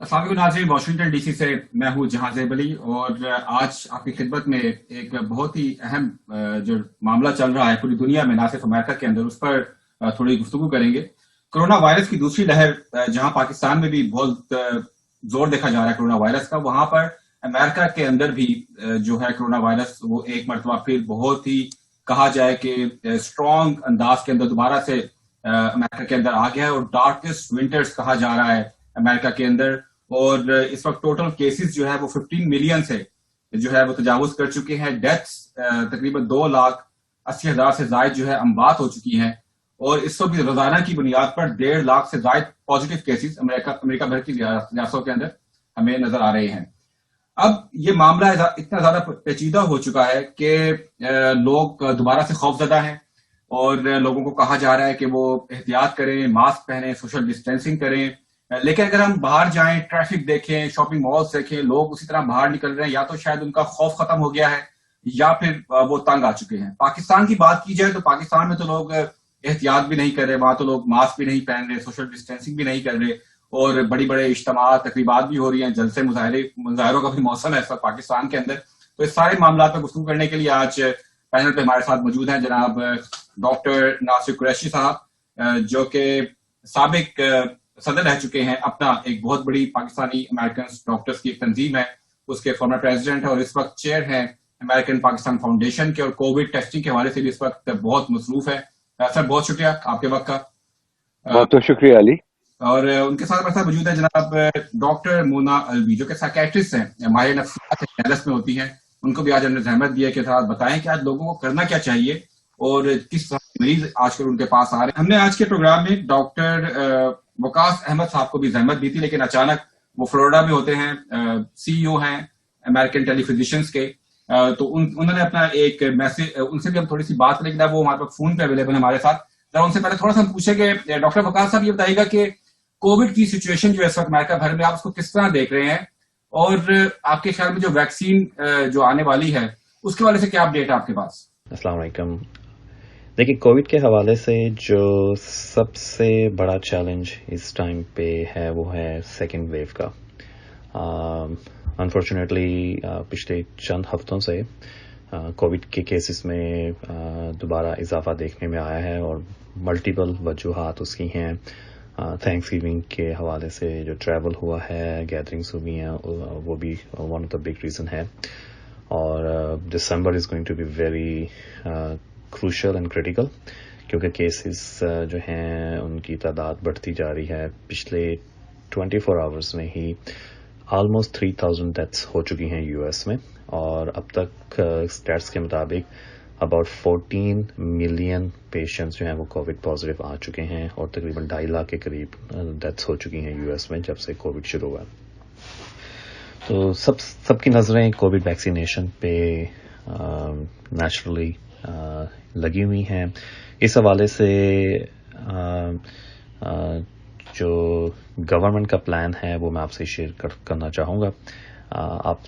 अस्सलाम वालेकुम नाज़रीन, वाशिंगटन डीसी से मैं हूँ जहां ज़ैब अली। और आज आपकी खिदमत में एक बहुत ही अहम जो मामला चल रहा है पूरी दुनिया में, ना सिर्फ अमेरिका के अंदर, उस पर थोड़ी गुफ्तगू करेंगे। कोरोना वायरस की दूसरी लहर जहां पाकिस्तान में भी बहुत जोर देखा जा रहा है कोरोना वायरस का, वहां पर अमेरिका के अंदर भी जो है कोरोना वायरस वो एक मरतबा फिर बहुत ही कहा जाए कि स्ट्रॉन्ग अंदाज के अंदर दोबारा से अमेरिका के अंदर आ गया है और डार्केस्ट विंटर्स कहा जा रहा है अमेरिका के अंदर। और इस वक्त टोटल केसेस जो है वो 15 मिलियन से जो है वो तजावुज कर चुके हैं। डेथ्स तकरीबन 2,80,000 से जायद जो है अमवात हो चुकी हैं। और इस वक्त रोजाना की बुनियाद पर 1.5 लाख से जायद पॉजिटिव केसेस अमेरिका भर की रियासतों के अंदर हमें नजर आ रहे हैं। अब ये मामला इतना ज्यादा पेचीदा हो चुका है कि लोग दोबारा से खौफजदा हैं और लोगों को कहा जा रहा है कि वो एहतियात करें, मास्क पहने, सोशल डिस्टेंसिंग करें। लेकिन अगर हम बाहर जाएं, ट्रैफिक देखें, शॉपिंग मॉल्स देखें, लोग उसी तरह बाहर निकल रहे हैं। या तो शायद उनका खौफ खत्म हो गया है या फिर वो तंग आ चुके हैं। पाकिस्तान की बात की जाए तो पाकिस्तान में तो लोग एहतियात भी नहीं कर रहे, वहां तो लोग मास्क भी नहीं पहन रहे, सोशल डिस्टेंसिंग भी नहीं कर रहे और बड़ी बड़े इज्तिमा तकरीबात भी हो रही हैं, जलसे मुजाहरों का भी मौसम है इस वक्त पाकिस्तान के अंदर। तो इस सारे मामला पर गुफ्तगू करने के लिए आज पैनल पे हमारे साथ मौजूद हैं जनाब डॉक्टर नासिर कुरैशी साहब, जो कि साबिक सदर रह चुके हैं। अपना एक बहुत बड़ी पाकिस्तानी अमेरिकन डॉक्टर्स की एक तंजीम है, उसके फॉर्मर प्रेसिडेंट है और इस वक्त चेयर हैं अमेरिकन पाकिस्तान फाउंडेशन के, और कोविड टेस्टिंग के हवाले से भी इस वक्त बहुत मसरूफ है। सर बहुत शुक्रिया आपके वक्त का। बहुत बहुत शुक्रिया अली। और उनके साथ हमारे साथ मौजूद है जनाब डॉक्टर मोना अलवी, जो कि साइकेट्रिस्ट हैं, माहिर नफ्सियात एनएलएस में होती हैं। उनको भी आज हमने जहमत दी है कि साथ बताएं कि आज लोगों को करना क्या चाहिए और किस तरह के मरीज आजकल उनके पास आ रहे हैं। हमने आज के प्रोग्राम में डॉक्टर वकास अहमद साहब को भी जहमत दी थी, लेकिन अचानक वो फ्लोरिडा में होते हैं, सीईओ हैं अमेरिकन टेलीफिजिशियंस के। तो उन्होंने अपना एक मैसेज, उनसे भी हम थोड़ी सी बात करेंगे, वो हमारे पास फोन पे अवेलेबल है हमारे साथ। जरा उनसे पहले थोड़ा सा हम पूछेंगे, डॉक्टर वकास साहब ये बताइएगा कि कोविड की सिचुएशन जो है इस वक्त अमेरिका भर में, आप उसको किस तरह देख रहे हैं और आपके ख्याल में जो वैक्सीन जो आने वाली है उसके वाले से क्या अपडेट है आपके पास? अस्सलाम वालेकुम। देखिए, कोविड के हवाले से जो सबसे बड़ा चैलेंज इस टाइम पे है वो है सेकेंड वेव का। अनफॉर्चुनेटली पिछले चंद हफ्तों से कोविड के केसेस में दोबारा इजाफा देखने में आया है और मल्टीपल वजूहात उसकी हैं। थैंक्सगिविंग के हवाले से जो ट्रैवल हुआ है, गैदरिंग्स हुई हैं, वो भी one of the big reason है। और December is going to be very crucial and critical, क्योंकि केसेस जो हैं उनकी तादाद बढ़ती जा रही है। पिछले 24 आवर्स में ही ऑलमोस्ट 3,000 डेथ्स हो चुकी हैं यूएस में, और अब तक स्टैट्स के मुताबिक अबाउट 14 मिलियन पेशेंट्स जो हैं वो कोविड पॉजिटिव आ चुके हैं और तकरीबन 2.5 लाख के करीब डेथ्स हो चुकी हैं यूएस में जब से कोविड शुरू हुआ। तो सबकी नज़रें कोविड वैक्सीनेशन पे नेचुरली लगी हुई हैं। इस हवाले से जो गवर्नमेंट का प्लान है वो मैं आपसे शेयर करना चाहूँगा। आप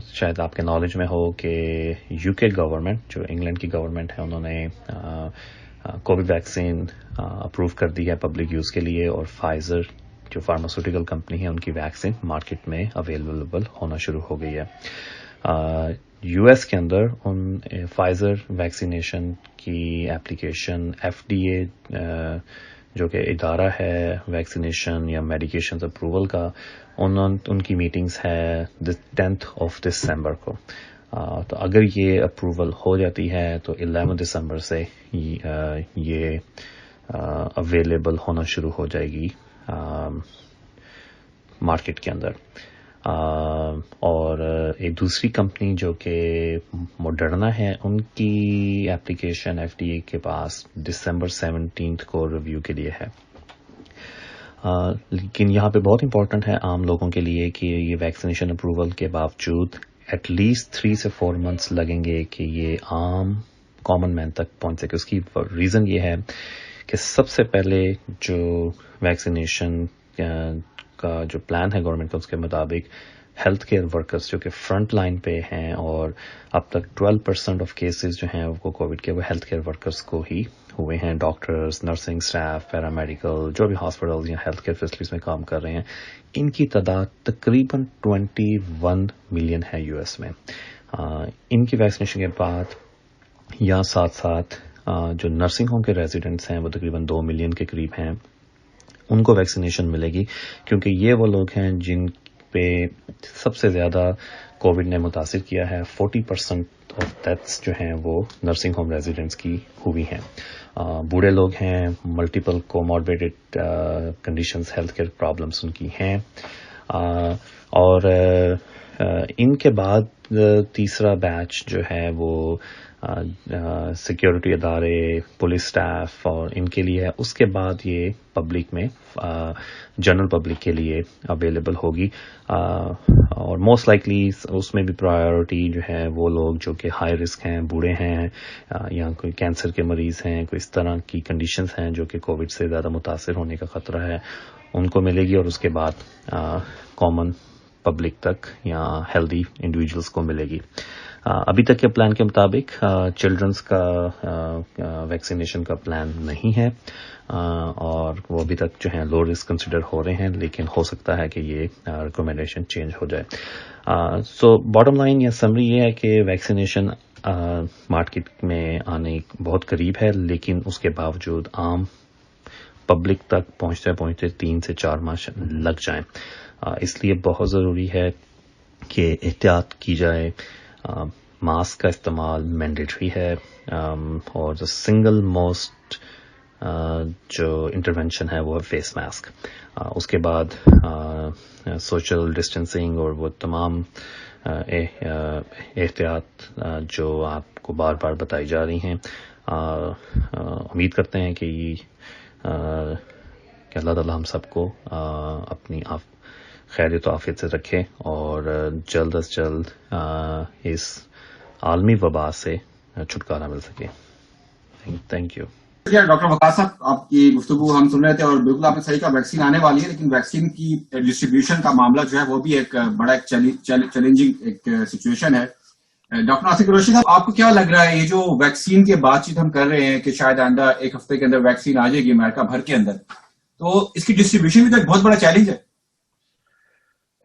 शायद आपके नॉलेज में हो कि यूके गवर्नमेंट, जो इंग्लैंड की गवर्नमेंट है, उन्होंने कोविड वैक्सीन अप्रूव कर दी है पब्लिक यूज़ के लिए, और फाइजर जो फार्मास्यूटिकल कंपनी है उनकी वैक्सीन मार्केट में अवेलेबल होना शुरू हो गई है। यूएस के अंदर उन फाइजर वैक्सीनेशन की एप्लीकेशन एफडीए जो कि इदारा है वैक्सीनेशन या मेडिकेशन अप्रूवल का, उनकी मीटिंग्स है 10th of December को। तो अगर ये अप्रूवल हो जाती है तो 11 दिसंबर से ये अवेलेबल होना शुरू हो जाएगी मार्केट के अंदर। और एक दूसरी कंपनी जो कि मॉडर्ना है, उनकी एप्लीकेशन एफडीए के पास दिसंबर 17 को रिव्यू के लिए है। लेकिन यहाँ पे बहुत इंपॉर्टेंट है आम लोगों के लिए कि ये वैक्सीनेशन अप्रूवल के बावजूद एटलीस्ट 3 से 4 मंथ्स लगेंगे कि ये आम कॉमन मैन तक पहुँच सके। उसकी रीज़न ये है कि सबसे पहले जो वैक्सीनेशन का जो प्लान है गवर्नमेंट का, उसके मुताबिक ہیلتھ کیئر ورکرز جو کہ فرنٹ لائن پہ ہیں، اور اب تک 12% آف کیسز جو ہیں وہ کووڈ کے وہ ہیلتھ کیئر ورکرز کو ہی ہوئے ہیں. ڈاکٹرز، نرسنگ سٹاف، پیرامیڈیکل، جو بھی ہاسپٹل یا ہیلتھ کیئر فیسلٹیز میں کام کر رہے ہیں، ان کی تعداد تقریباً 21 ملین ہے یو ایس میں. ان کی ویکسینیشن کے بعد یا ساتھ ساتھ جو نرسنگ ہوم کے ریزیڈنٹس ہیں وہ تقریباً 2 ملین کے قریب ہیں، ان کو ویکسینیشن ملے گی، کیونکہ یہ وہ لوگ ہیں جن پہ سب سے زیادہ کووڈ نے متاثر کیا ہے. 40% آف ڈیتھس جو ہیں وہ نرسنگ ہوم ریزیڈنٹس کی ہوئی ہیں. بوڑھے لوگ ہیں، multiple comorbid conditions, health care problems ان کی ہیں. اور ان کے بعد تیسرا بیچ جو ہے وہ سیکیورٹی ادارے، پولیس سٹاف اور ان کے لیے ہے. اس کے بعد یہ پبلک میں جنرل پبلک کے لیے اویلیبل ہوگی، اور موسٹ لائکلی اس میں بھی پرائیورٹی جو ہے وہ لوگ جو کہ ہائی رسک ہیں، بوڑھے ہیں، یا کوئی کینسر کے مریض ہیں، کوئی اس طرح کی کنڈیشنز ہیں جو کہ کووڈ سے زیادہ متاثر ہونے کا خطرہ ہے، ان کو ملے گی. اور اس کے بعد کامن پبلک تک یا ہیلدی انڈیویجولس کو ملے گی. ابھی تک کے پلان کے مطابق چلڈرنس کا ویکسینیشن کا پلان نہیں ہے، اور وہ ابھی تک جو ہیں لو رسک کنسیڈر ہو رہے ہیں، لیکن ہو سکتا ہے کہ یہ ریکمنڈیشن چینج ہو جائے. سو باٹم لائن یا سمری یہ ہے کہ ویکسینیشن مارکیٹ میں آنے بہت قریب ہے، لیکن اس کے باوجود عام پبلک تک پہنچتے 3 سے 4 ماہ لگ جائیں. اس لیے بہت ضروری ہے کہ احتیاط کی جائے. ماسک کا استعمال مینڈیٹری ہے، اور جو سنگل موسٹ جو انٹرونشن ہے وہ ہے فیس ماسک. اس کے بعد سوشل ڈسٹینسنگ اور وہ تمام احتیاط جو آپ کو بار بار بتائی جا رہی ہیں. امید کرتے ہیں کہ اللہ تعالیٰ ہم سب کو اپنی خیریت و عافیت سے رکھے اور جلد از جلد اس عالمی وبا سے چھٹکارا مل سکے. Thank you. ڈاکٹر وقاص صاحب، آپ کی گفتگو ہم سن رہے تھے، اور بالکل آپ نے صحیح کہا، ویکسین آنے والی ہے، لیکن ویکسین کی ڈسٹریبیوشن کا معاملہ جو ہے وہ بھی ایک بڑا چیلنجنگ ایک سچویشن ہے. ڈاکٹر ناصر قریشی صاحب، آپ کو کیا لگ رہا ہے یہ جو ویکسین کی بات چیت ہم کر رہے ہیں کہ شاید آئندہ ایک ہفتے کے اندر ویکسین آ جائے گی امریکہ بھر کے اندر، تو اس کی ڈسٹریبیوشن بھی تو ایک بہت بڑا چیلنج ہے.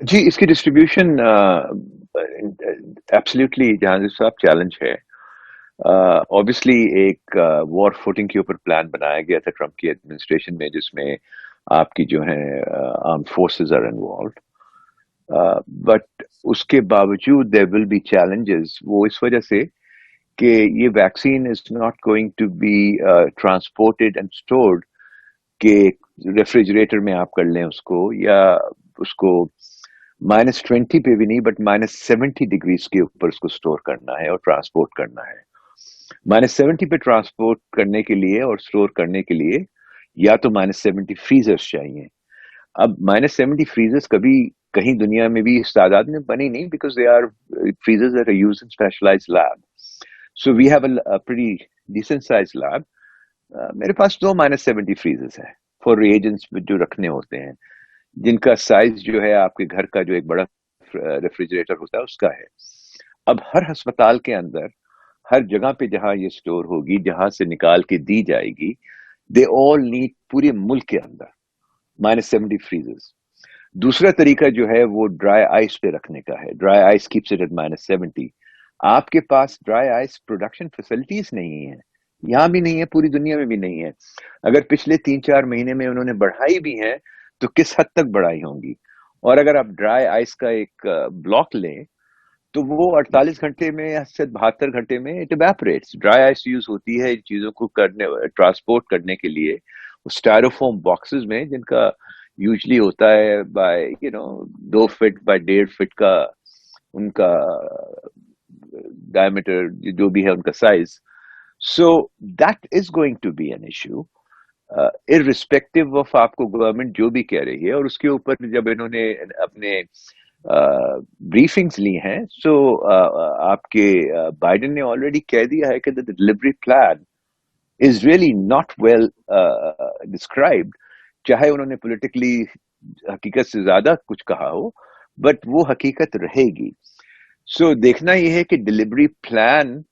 جی، اس کی ڈسٹریبیوشن ایبسلیوٹلی جہاں صاحب چیلنج ہے. اوبیسلی ایک وار فوٹنگ کے اوپر پلان بنایا گیا تھا ٹرمپ کی ایڈمنسٹریشن میں، جس میں آپ کی جو ہے arm forces are involved, but اس کے باوجود دیر ول بی چیلنجز. وہ اس وجہ سے کہ یہ vaccine is not going to be transported and stored کہ ریفریجریٹر میں آپ کر لیں اس کو، یا اس کو -20 پہ بھی نہیں بٹ -70 ڈگریز کے اوپر اس کو اسٹور کرنا ہے اور ٹرانسپورٹ کرنا ہے. -70 پہ ٹرانسپورٹ کرنے کے لیے اور اسٹور کرنے کے لیے یا تو -70 فریزرز چاہیے. اب -70 فریزرز کبھی کہیں دنیا میں بھی اس تعداد میں بنی نہیں، because they are freezers that are used in specialised lab. So we have a pretty decent size lab. میرے پاس 2 -70 فریزرز ہیں فار ریجنٹس جو رکھنے ہوتے ہیں، جن کا سائز جو ہے آپ کے گھر کا جو ایک بڑا ریفریجریٹر ہوتا ہے اس کا ہے. اب ہر ہسپتال کے اندر، ہر جگہ پہ جہاں یہ سٹور ہوگی، جہاں سے نکال کے دی جائے گی، دے آل نیڈ پورے ملک کے اندر -70 فریزرز. دوسرا طریقہ جو ہے وہ ڈرائی آئس پہ رکھنے کا ہے. Dry ice keeps it at -70. آپ کے پاس ڈرائی آئس پروڈکشن فیسلٹیز نہیں ہیں، یہاں بھی نہیں ہے، پوری دنیا میں بھی نہیں ہے. اگر پچھلے 3-4 مہینے میں انہوں نے بڑھائی بھی ہیں تو کس حد تک بڑھائی ہوں گی. اور اگر آپ ڈرائی آئس کا ایک بلاک لیں تو وہ 48 گھنٹے میں یا 72 گھنٹے میں اٹ ایویپریٹس. ڈرائی آئس یوز ہوتی ہے ان چیزوں کو ٹرانسپورٹ کرنے کے لیے اسٹائروفوم باکسز میں، جن کا یوزلی ہوتا ہے بائی 2 فٹ بائی 1.5 فٹ کا ان کا ڈائمیٹر جو بھی ہے ان کا size. So that is going to be an issue irrespective of آپ کو گورنمنٹ جو بھی کہہ رہی ہے. اور اس کے اوپر جب انہوں نے اپنے بریفنگز لی ہیں، سو آپ کے بائیڈن نے آلریڈی کہہ دیا ہے کہ the delivery plan is really not well described. چاہے انہوں نے پولیٹیکلی حقیقت سے زیادہ کچھ کہا ہو، बट वो हकीकत रहेगी. सो देखना ये है कि डिलीवरी प्लान,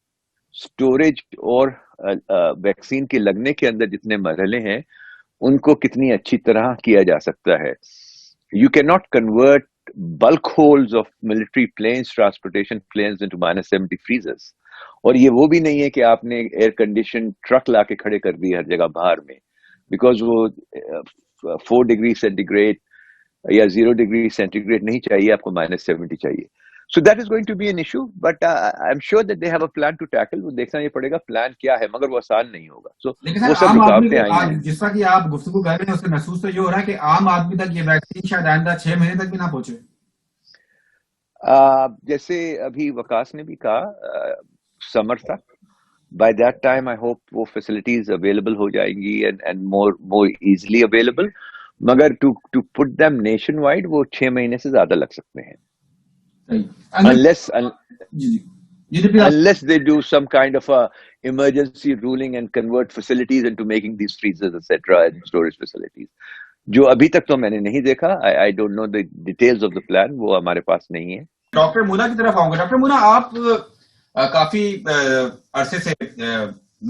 स्टोरेज और वैक्सीन के लगने के अंदर जितने मरहले हैं उनको कितनी अच्छी तरह किया जा सकता है. You can not convert bulk holes of military planes, transportation planes into -70 freezers. और ये वो भी नहीं है कि आपने एयर कंडीशन ट्रक लाके खड़े कर दिए हर जगह बाहर में, बिकॉज वो 4 डिग्री सेंटीग्रेड या 0 डिग्री सेंटीग्रेड नहीं चाहिए, आपको -70 चाहिए. So that is going to be an issue, but I'm sure that they have a plan to tackle. वो देखना ये पड़ेगा प्लान क्या है, मगर वो आसान नहीं होगा. So वो सब रुकावटें आई हैं. जिस तरह की आप गुफ्तगू कर रहे हैं उससे महसूस तो ये हो रहा है कि आम आदमी तक ये वैक्सीन शायद आइंदा 6 महीने तक भी ना पहुंचे. जैसे अभी वकास ने भी कहा, समर तक, by that time I hope वो facilities available हो जाएंगी and more easily available. मगर to put them nationwide वो 6 महीने से ज्यादा लग सकते हैं. Unless they do some kind of a emergency ruling and convert facilities into making these freezers etc. and storage facilities, जो अभी तक तो मैंने नहीं देखा. I don't know the details of the plan, वो हमारे पास नहीं है. डॉक्टर मुना की तरफ आऊंगा. डॉक्टर मुना, आप काफी अरसे से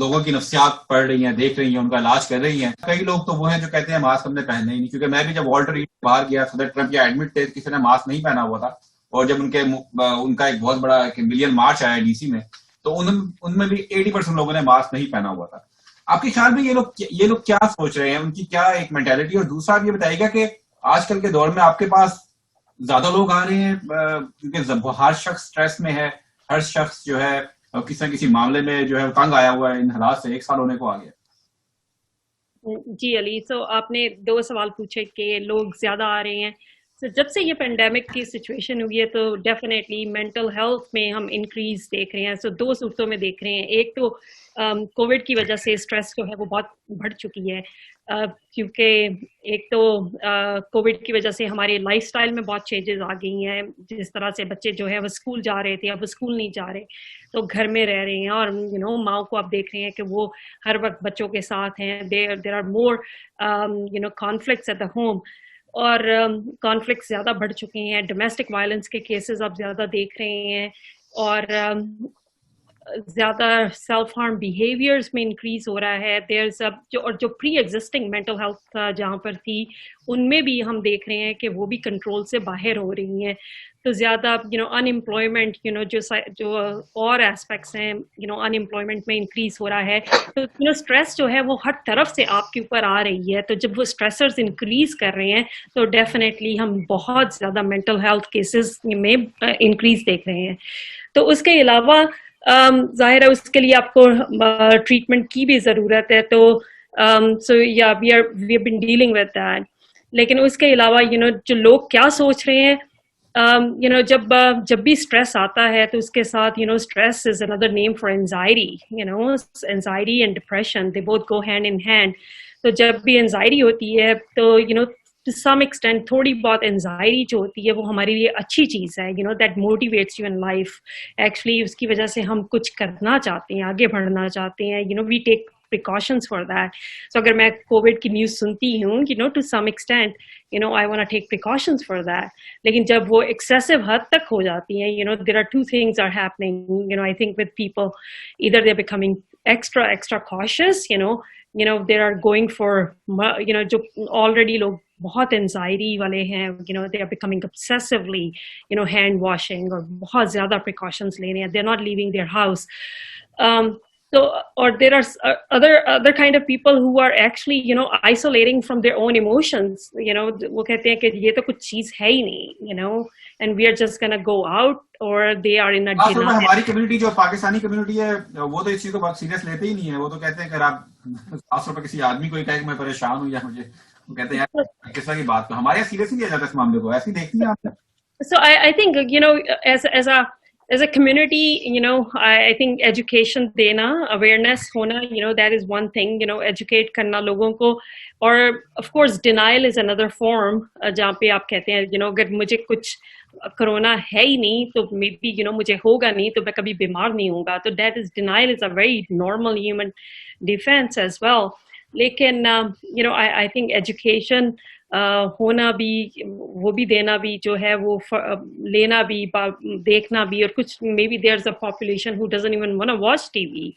लोगों की नफ्सियात पढ़ रही हैं, देख रही हैं, उनका इलाज कर रही हैं. कई लोग तो वो हैं जो कहते हैं मास्क हमने पहने ही नहीं, क्योंकि मैं भी जब वॉल्टर रीड बाहर गया, सदर ट्रंप या एडमिट थे, किसी ने मास्क नहीं पहना हुआ था. और जब उनका एक बहुत बड़ा मिलियन मार्च आया डीसी में, तो उनमें भी 80% लोगों ने मास्क नहीं पहना हुआ था. आपके ख्याल में ये लोग क्या सोच रहे हैं, उनकी क्या एक मेंटालिटी? और दूसरा आप ये बताइएगा कि आजकल के दौर में आपके पास ज्यादा लोग आ रहे हैं क्योंकि हर शख्स स्ट्रेस में है, हर शख्स जो है किसी न किसी मामले में जो है तंग आया हुआ है इन हालात से, 1 साल होने को आ गया. जी अली, तो आपने 2 सवाल पूछे कि लोग ज्यादा आ रहे हैं. तो जब से ये पेंडेमिक की सिचुएशन हुई है तो डेफिनेटली मेंटल हेल्थ में हम इंक्रीज देख रहे हैं. 2 सूरतों में देख रहे हैं. एक तो कोविड की वजह से स्ट्रेस जो है वो बहुत बढ़ चुकी है, क्योंकि एक तो कोविड की वजह से हमारे लाइफस्टाइल में बहुत चेंजेस आ गई हैं. जिस तरह से बच्चे जो है वो स्कूल जा रहे थे, अब वो स्कूल नहीं जा रहे, तो घर में रह रहे हैं. और माओ को आप देख रहे हैं कि वो हर वक्त बच्चों के साथ हैं. There are more conflicts at the home, और कॉन्फ्लिक्ट ज़्यादा बढ़ चुके हैं. डोमेस्टिक वायलेंस के केसेस आप ज़्यादा देख रहे हैं, और ज़्यादा सेल्फ हार्म बिहेवियर्स में इंक्रीज हो रहा है. जो प्री एग्जिस्टिंग मेंटल हेल्थ जहाँ पर थी, उनमें भी हम देख रहे हैं कि वो भी कंट्रोल से बाहर हो रही हैं. तो ज़्यादा अनएम्प्लॉयमेंट, जो और एस्पेक्ट्स हैं, अनएम्प्लॉयमेंट में इंक्रीज हो रहा है. तो स्ट्रेस जो है वो हर तरफ से आपके ऊपर आ रही है. तो जब वो स्ट्रेसर्स इंक्रीज कर रहे हैं तो डेफिनेटली हम बहुत ज़्यादा मेंटल हेल्थ केसेस में इंक्रीज देख रहे हैं. तो उसके अलावा जाहिर है उसके लिए आपको ट्रीटमेंट की भी ज़रूरत है. तो सो या we have been dealing with that. लेकिन उसके अलावा जो लोग क्या सोच रहे हैं, जब भी स्ट्रेस आता है तो उसके साथ stress is another name for anxiety. Anxiety and depression, they both go hand in hand. तो जब भी एंजाइटी होती है तो to some extent थोड़ी बहुत एंजाइटी जो होती है वो हमारे लिए अच्छी चीज़ है. That motivates you in life. Actually उसकी वजह से हम कुछ करना चाहते हैं, आगे बढ़ना चाहते हैं. We take precautions for that. So अगर मैं कोविड की न्यूज़ सुनती हूँ, to some extent, I want to take precautions for that. लेकिन जब वो excessive हद तक हो जाती हैं, there are 2 things are happening. I think with people, either they're becoming extra cautious, they are going for, जो already लोग बहुत एंजाइटी वाले हैं, they are becoming obsessively, hand washing, और बहुत ज़्यादा precautions ले रहे हैं. They're not leaving their house. So, or there are other kind of people who are actually, isolating from their own emotions. वो कहते हैं कि ये तो कुछ चीज़ है ही नहीं, and we are just gonna go out, or they are in a denial. हमारी कम्युनिटी जो पाकिस्तानी कम्युनिटी है वो तो इस चीज़ को बहुत सीरियस लेते ही नहीं है. वो तो कहते हैं कि आप खास तौर पर किसी आदमी को कहे कि मैं परेशान हूँ या मुझे, वो कहते हैं यार किस तरह की बात. तो हमारे यहाँ सीरियस नहीं लिया जाता इस मामले को. ऐसी देखती हैं आप? So I think as a community, I think education देना, awareness होना, that is one thing. Educate करना लोगों को. और of course denial is another form, जहाँ पे आप कहते हैं अगर मुझे कुछ कोरोना है ही नहीं तो मे बी मुझे होगा नहीं तो मैं कभी बीमार नहीं होगा. तो that is denial is a very normal human defense as well. लेकिन I think education होना भी, वो भी देना भी जो है वो लेना भी, देखना भी, और कुछ maybe there is a population who doesn't even want to watch TV.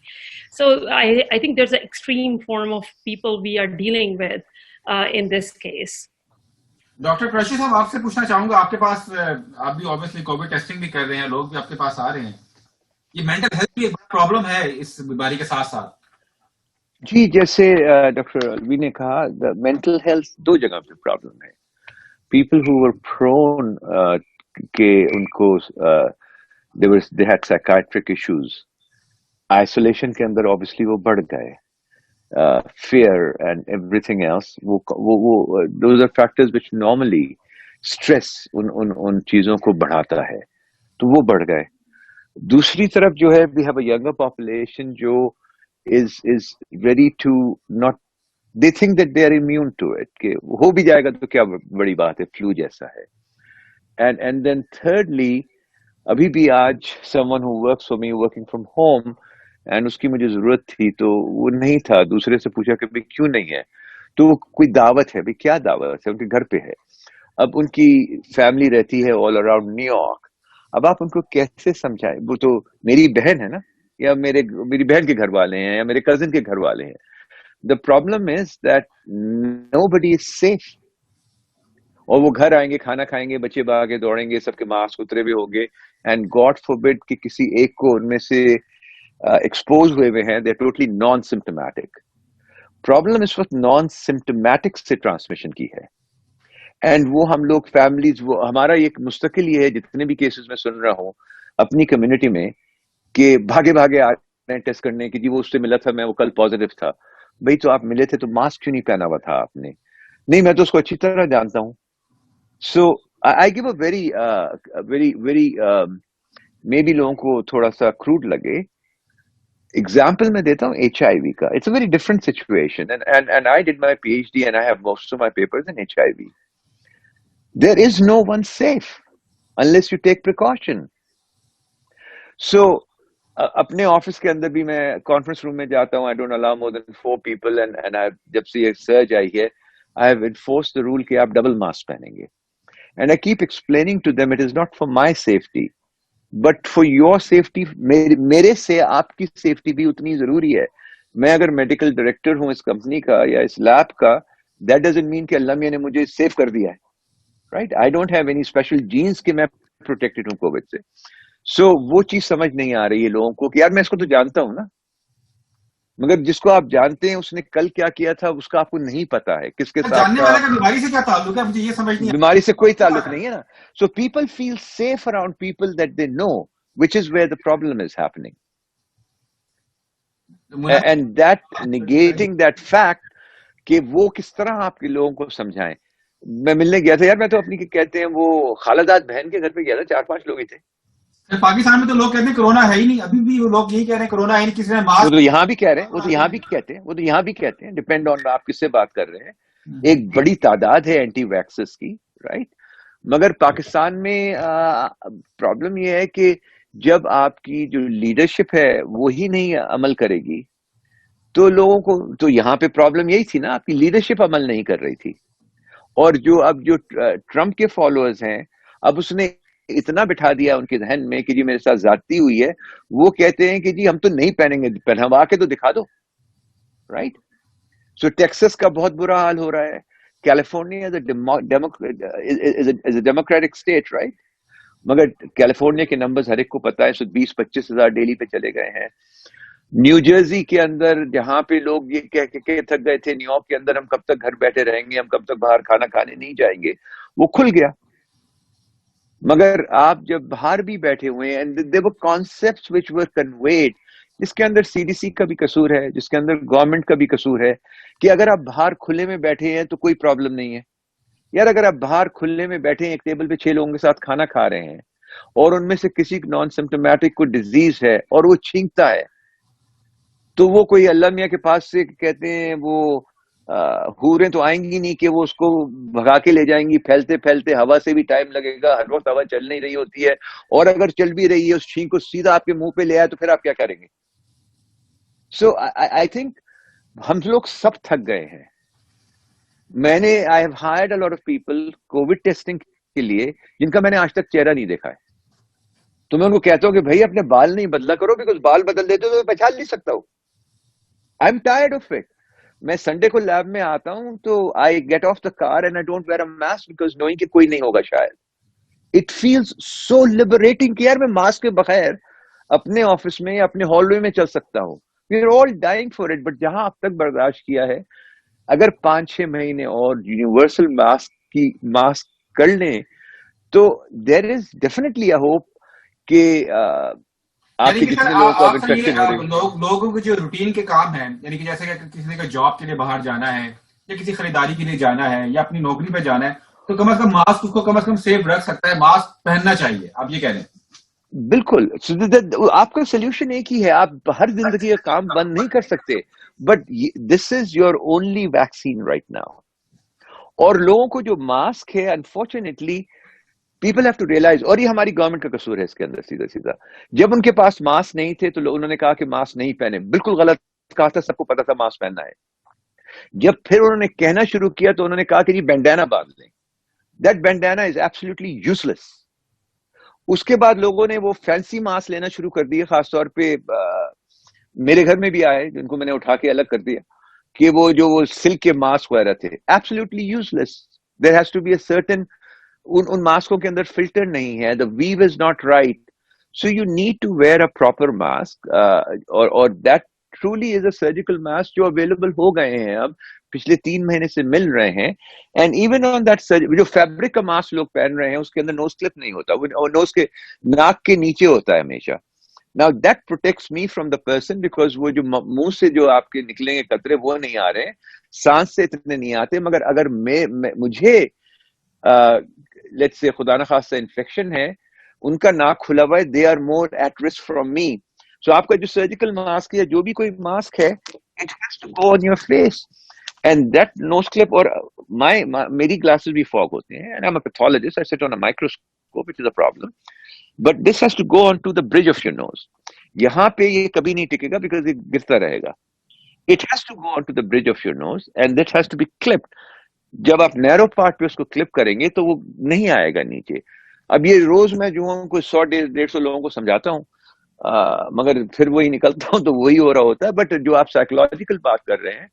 So I think there's an extreme form of people we are dealing with in this case. Doctor Qureshi साहब, आपसे पूछना चाहूंगा, आपके पास आप भी ऑब्वियसली कोविड टेस्टिंग भी कर रहे हैं, लोग भी आपके पास आ रहे हैं, ये मेंटल हेल्थ भी एक बड़ा प्रॉब्लम है इस बीमारी के साथ साथ. जी, जैसे डॉक्टर अलवी ने कहा, मेंटल हेल्थ दो जगह पे प्रॉब्लम है. पीपल हु वर प्रोन के उनको they had psychiatric issues, isolation के अंदर ऑब्वियसली वो बढ़ गए. Fear and everything else, those are factors which normally stress उन चीजों को बढ़ाता है, तो वो बढ़ गए. दूसरी तरफ जो है, we have a younger population जो is ready to not, they think that they are immune to it, कि हो भी जाएगा तो क्या बड़ी बात है, फ्लू जैसा है. And then thirdly, अभी भी आज someone who works for me working from home, and उसकी मुझे जरूरत थी तो वो नहीं था, दूसरे से पूछा कि भाई क्यों नहीं है, तो कोई दावत है, भाई क्या दावत है, उनके घर पे है. अब उनकी फैमिली रहती है ऑल अराउंड न्यूयॉर्क. अब आप उनको कैसे समझाएं, वो तो मेरी बहन है ना, या मेरी बहन के घर वाले हैं, या मेरे कजिन के घर वाले हैं. The problem is that nobody is safe. और वो घर आएंगे, खाना खाएंगे, बच्चे भागे दौड़ेंगे, सबके मास्क उतरे भी होंगे, एंड गॉड फॉरबिड कि किसी एक को उनमें से एक्सपोज हुए हैं, दे टोटली नॉन सिम्टोमैटिक. प्रॉब्लम इस वक्त नॉन सिम्टोमैटिक से ट्रांसमिशन की है, एंड वो हम लोग फैमिलीज, वो हमारा एक मुस्तकिल ये है, जितने भी केसेस में सुन रहा हूँ अपनी कम्युनिटी में, कि भागे भागे आ रहे हैं टेस्ट करने की, जी वो उससे मिला था, मैं वो कल पॉजिटिव था. भाई तो आप मिले थे तो मास्क क्यों नहीं पहना हुआ था आपने? नहीं, मैं तो उसको अच्छी तरह जानता हूँ. So I give a very very maybe लोगों को थोड़ा सा क्रूड लगे, एग्जाम्पल मैं देता हूँ HIV का. It's a very different situation, and I did my PhD and I have most of my papers in HIV. There is no one safe unless you take precaution. So अपने office के अंदर भी मैं conference room में जाता हूँ, I don't allow more than 4 people, and I, जब से ये सर्ज आई है, I have enforce the rule कि आप डबल मास्क पहनेंगे. And I keep explaining to them, it is not for my safety but for your safety. मेरे से आपकी सेफ्टी भी उतनी जरूरी है. मैं अगर मेडिकल डायरेक्टर हूं इस कंपनी का या इस लैब का, दैट डजंट मीन कि अल्लाह मियां ने मुझे सेव कर दिया है, right? I don't have any special genes कि मैं प्रोटेक्टेड हूं कोविड से. सो वो चीज समझ नहीं आ रही है लोगों को कि यार मैं इसको तो जानता हूं ना, मगर जिसको आप जानते हैं उसने कल क्या किया था उसका आपको नहीं पता है. किसके साथ जानने वाले का बीमारी से क्या ताल्लुक है, मुझे ये समझ नहीं. बीमारी से कोई ताल्लुक नहीं है ना. So people feel safe around people that they know, which is where the problem is happening. And that negating that fact कि वो किस तरह आपके लोगों को समझाएं. मैं मिलने गया था यार, मैं तो अपनी कहते हैं वो खालादाद बहन के घर पे गया था, 4-5 लोग ही थे. पाकिस्तान में तो लोग कहते हैं कोरोना है ही नहीं, अभी भी वो लोग यही कह रहे हैं कोरोना है नहीं, किसी ने मास्क. वो तो यहाँ भी कह रहे हैं, वो तो यहाँ भी कहते हैं, डिपेंड ऑन आप किससे बात कर रहे हैं. एक बड़ी तादाद है एंटी वैक्सर्स की, राइट? मगर पाकिस्तान में प्रॉब्लम ये है कि जब आपकी जो लीडरशिप है वो ही नहीं अमल करेगी तो लोगों को, तो यहाँ पे प्रॉब्लम यही थी ना, आपकी लीडरशिप अमल नहीं कर रही थी. और अब जो ट्रम्प के फॉलोअर्स हैं, अब उसने इतना बिठा दिया उनके जहन में कि जी मेरे साथ ज्यादती हुई है, वो कहते हैं कि जी हम तो नहीं पहनेंगे, पहनवा के तो दिखा दो, राइट? सो टेक्सास का बहुत बुरा हाल हो रहा है. California is a democratic state, right? मगर कैलिफोर्निया के नंबर्स हर एक को पता है, 120-25 हजार डेली पे चले गए हैं. न्यू जर्सी के अंदर जहां पे लोग ये कह के थक गए थे, न्यूयॉर्क के अंदर हम कब तक घर बैठे रहेंगे, हम कब तक बाहर खाना खाने नहीं जाएंगे, वो खुल गया. मगर आप जब बाहर भी बैठे हुए हैं, and there were concepts which were conveyed, जिसके अंदर CDC का भी कसूर है, जिसके अंदर गवर्नमेंट का भी कसूर है, कि अगर आप बाहर खुले में बैठे हैं तो कोई प्रॉब्लम नहीं है. यार अगर आप बाहर खुले में बैठे हैं, एक टेबल पे 6 लोगों के साथ खाना खा रहे हैं और उनमें से किसी नॉन सिम्टोमेटिक को डिजीज है और वो छींकता है, तो वो कोई अल्लाह मियां के पास से कहते हैं वो हूरें तो आएंगी नहीं कि वो उसको भगा के ले जाएंगी. फैलते फैलते हवा से भी टाइम लगेगा, हर वक्त हवा चल नहीं रही होती है, और अगर चल भी रही है उस छींक को सीधा आपके मुंह पे ले आए तो फिर आप क्या करेंगे? सो आई थिंक हम लोग सब थक गए हैं. میں نے I have hired a lot of people Covid testing کے لیے جن کا میں نے آج تک چہرہ نہیں دیکھا ہے. تو میں ان کو کہتا ہوں کہ بھائی اپنے بال نہیں بدلا کرو, بیکاز بال بدل دیتے تو میں پہچان نہیں سکتا ہوں. I am tired of it. میں سنڈے کو لیب میں آتا ہوں تو I get off the car and I don't wear a mask because knowing کہ کوئی نہیں ہوگا شاید. اٹ فیلز سو لبریٹنگ کہ یار میں ماسک کے بغیر اپنے آفس میں یا اپنے ہال میں چل سکتا ہوں. We are all dying for it, but جہاں اب تک برداشت کیا ہے, اگر 5-6 مہینے اور یونیورسل ماسک کر لیں تو دیر از ڈیفینیٹلی اے ہوپ کہ آپ کے جتنے لوگوں کو انفیکشن ہو رہی ہے. لوگوں کے جو روٹین کے کام ہیں, یعنی کہ جیسے کہ کسی کا جاب کے لیے باہر جانا ہے یا کسی خریداری کے لیے جانا ہے یا اپنی نوکری پہ جانا ہے, تو کم از کم ماسک اس کو کم از کم سیف رکھ سکتا ہے, ماسک پہننا چاہیے. آپ یہ کہہ رہے ہیں؟ بالکل. آپ کا سولوشن ایک ہی ہے, آپ ہر زندگی کا کام بند نہیں کر سکتے, but this is your only vaccine right now. اور لوگوں کو جو ماسک ہے unfortunately people have to realise, اور یہ ہماری گورنمنٹ کا قصور ہے اس کے اندر سیدھا. جب ان کے پاس ماسک نہیں تھے تو انہوں نے کہا کہ ماسک نہیں پہنے, بالکل غلط کہا تھا, سب کو پتا تھا ماسک پہننا ہے. جب پھر انہوں نے کہنا شروع کیا تو انہوں نے کہا کہ جی بینڈانا باندھ لیں. دیٹ بینڈانا از ایبسلیوٹلی یوز لیس. اس کے بعد لوگوں نے وہ فینسی ماسک لینا شروع کر دیے, خاص طور پہ میرے گھر میں بھی آئے جن کو میں نے اٹھا کے الگ کر دیا, کہ وہ جو وہ سلک کے ماسک وغیرہ تھے absolutely useless. There has to be a certain, ان ماسکوں کے اندر فلٹر نہیں ہے, the weave is not right, so you need to wear a proper mask, اور that truly is a surgical mask جو available ہو گئے ہیں, اب پچھلے 3 مہینے سے مل رہے ہیں. and even on that جو فیبرک کا ماسک لوگ پہن رہے ہیں اس کے اندر نوز کلپ نہیں ہوتا, اور نوز کے ناک کے نیچے ہوتا ہے ہمیشہ. now that protects me from the person because وہ جو منہ سے جو آپ کے نکلیں گے قطرے وہ نہیں آ رہے ہیں, سانس سے اتنے نہیں آتے. مگر اگر مجھے لیٹس سے خدا نخواستہ انفیکشن ہے, ان کا ناک کھلا ہوا ہے, they are more at risk from me. So آپ کا جو سرجیکل ماسک ہے یا جو بھی کوئی ماسک ہے, it has to go on your face, and that nose clip. اور میری گلاسز بھی فوگ ہوتے ہیں, and I am a pathologist, I sit on a microscope, which is a problem, but this has to go on to the bridge of your nose. یہاں پہ یہ کبھی نہیں ٹکے گا بیکاز یہ گرتا رہے گا. It has to go on to the bridge of your nose and that has to be clipped. جب آپ نیرو پارٹ پہ اس کو کلپ کریں گے تو وہ نہیں آئے گا نیچے. اب یہ روز میں جو ہوں کوئی 100-150 لوگوں کو سمجھاتا ہوں, مگر پھر وہی نکلتا ہوں تو وہی ہو رہا ہوتا ہے. بٹ جو آپ سائیکولوجیکل بات کر رہے ہیں,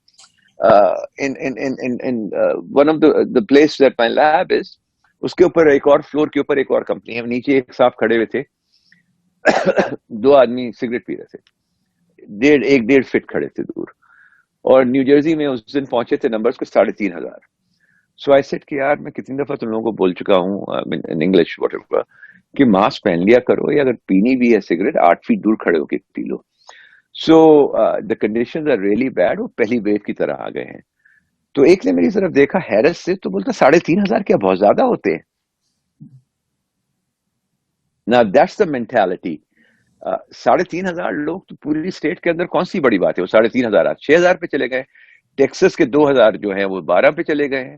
one of the place that my lab is, اس کے اوپر ایک اور فلور کے اوپر ایک اور کمپنی ہے, نیچے ایک صاحب کھڑے ہوئے تھے, 2 آدمی سگریٹ پی رہے تھے, 1.5 فٹ کھڑے تھے دور, اور نیو جرسی میں اس دن پہنچے تھے نمبرز کو 3,500. سو آئی سیڈ کہ یار میں کتنی دفعہ تم لوگوں کو بول چکا ہوں ان انگلش واٹ ایور کہ ماسک پہن لیا کرو, یا اگر پینی بھی ہے سگریٹ 8 فٹ دور کھڑے ہو کے پی لو. So the conditions are really bad. وہ پہلی ویو کی طرح آ گئے ہیں. تو ایک نے میری طرف دیکھا حیرت سے, تو بولتا 3,500 کیا بہت زیادہ ہوتے ہیں. Now that's the mentality. 3,500 لوگ تو پوری اسٹیٹ کے اندر کون سی بڑی بات ہے. وہ 3,500 6,000 پہ چلے گئے. ٹیکسس کے 2,000 جو ہیں وہ 12 پہ چلے گئے ہیں.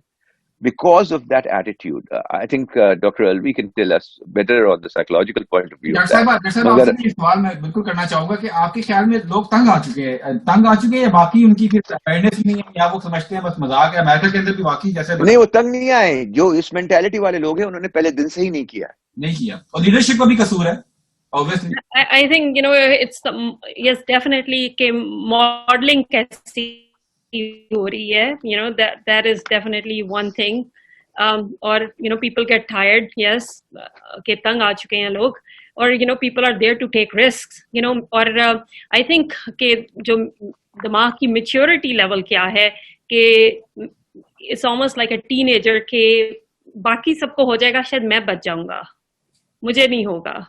Because of that attitude, I think Dr. Alvi can tell us better on the psychological point of view. Doctor صاحب آپ سے یہ سوال میں بالکل کرنا چاہوں گا کہ آپ کے خیال میں لوگ تنگ آ چکے ہیں یا باقی ان کی پھر اویئرنیس نہیں ہے, یا وہ سمجھتے ہیں بس مذاق ہے. امریکہ کے اندر بھی واقعی جیسے نہیں, وہ تنگ نہیں آئے. جو اس مینٹالٹی والے لوگ ہیں انہوں نے پہلے دن سے ہی نہیں کیا, اور لیڈرشپ کا بھی قصور ہے. I think, it's yes, definitely کہ modeling کیسی ہو رہی ہے, that is definitely one thing. اور people get tired, yes, کہ تنگ آ چکے ہیں لوگ, اور people are there to take risks, اور I think کہ جو دماغ کی maturity level کیا ہے کہ it's almost like a teenager کہ باقی سب کو ہو جائے گا, شاید میں بچ جاؤں گا, مجھے نہیں ہوگا.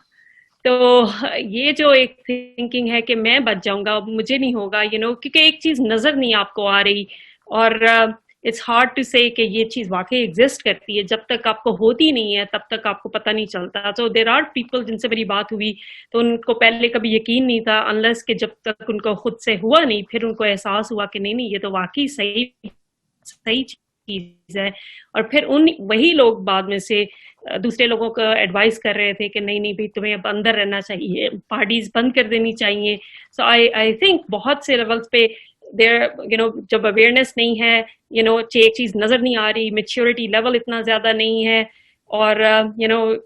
تو یہ جو ایک تھنکنگ ہے کہ میں بچ جاؤں گا, مجھے نہیں ہوگا, کیونکہ ایک چیز نظر نہیں آپ کو آ رہی, اور اٹس ہارڈ ٹو سے کہ یہ چیز واقعی ایگزسٹ کرتی ہے. جب تک آپ کو ہوتی نہیں ہے تب تک آپ کو پتہ نہیں چلتا. سو دیر آر پیپل جن سے میری بات ہوئی تو ان کو پہلے کبھی یقین نہیں تھا, انلیس کہ جب تک ان کو خود سے ہوا نہیں, پھر ان کو احساس ہوا کہ نہیں یہ تو واقعی صحیح چیز ہے. اور پھر وہی لوگ بعد میں سے دوسرے لوگوں کو ایڈوائز کر رہے تھے کہ نہیں بھائی تمہیں اب اندر رہنا چاہیے, پارٹیز بند کر دینی چاہیے. سو آئی تھنک بہت سے لیولس پہ जब अवेयरनेस नहीं है, एक चीज नजर नहीं आ रही, मेच्योरिटी लेवल इतना ज्यादा नहीं है, और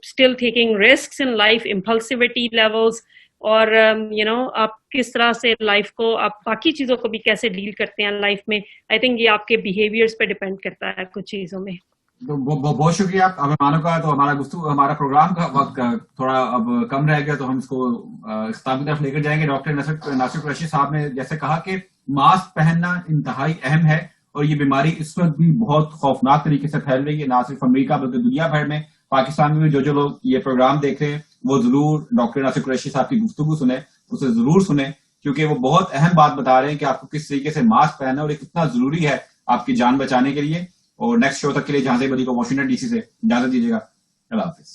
still taking risks in life, impulsivity levels, और आप किस तरह से लाइफ को, आप बाकी चीजों को भी कैसे डील करते हैं लाइफ में, आई थिंक ये आपके बिहेवियर्स पे डिपेंड करता है कुछ चीजों में। तो बहुत शुक्रिया आप मेहमानों का। तो हमारा प्रोग्राम का वक्त थोड़ा अब कम रह गया, तो हम इसको इख्तिताम की तरफ लेकर जाएंगे। डॉक्टर नासिर कुरैशी साहब ने जैसे कहा कि मास्क पहनना इंतहाई अहम है, और ये बीमारी इस वक्त भी बहुत खौफनाक तरीके से फैल रही है, ना सिर्फ अमेरिका बल्कि दुनिया भर में। पाकिस्तान में भी जो लोग ये प्रोग्राम देख रहे हैं वो जरूर डॉक्टर नासिर कुरैशी साहब की गुफ्तगू सुने, उसे जरूर सुने, क्योंकि वो बहुत अहम बात बता रहे हैं कि आपको किस तरीके से मास्क पहनना और ये कितना जरूरी है आपकी जान बचाने के लिए। और नेक्स्ट शो तक के लिए जहां से बली को वाशिंगटन डीसी से इजाजत दीजिएगा। अल्लाह हाफिज।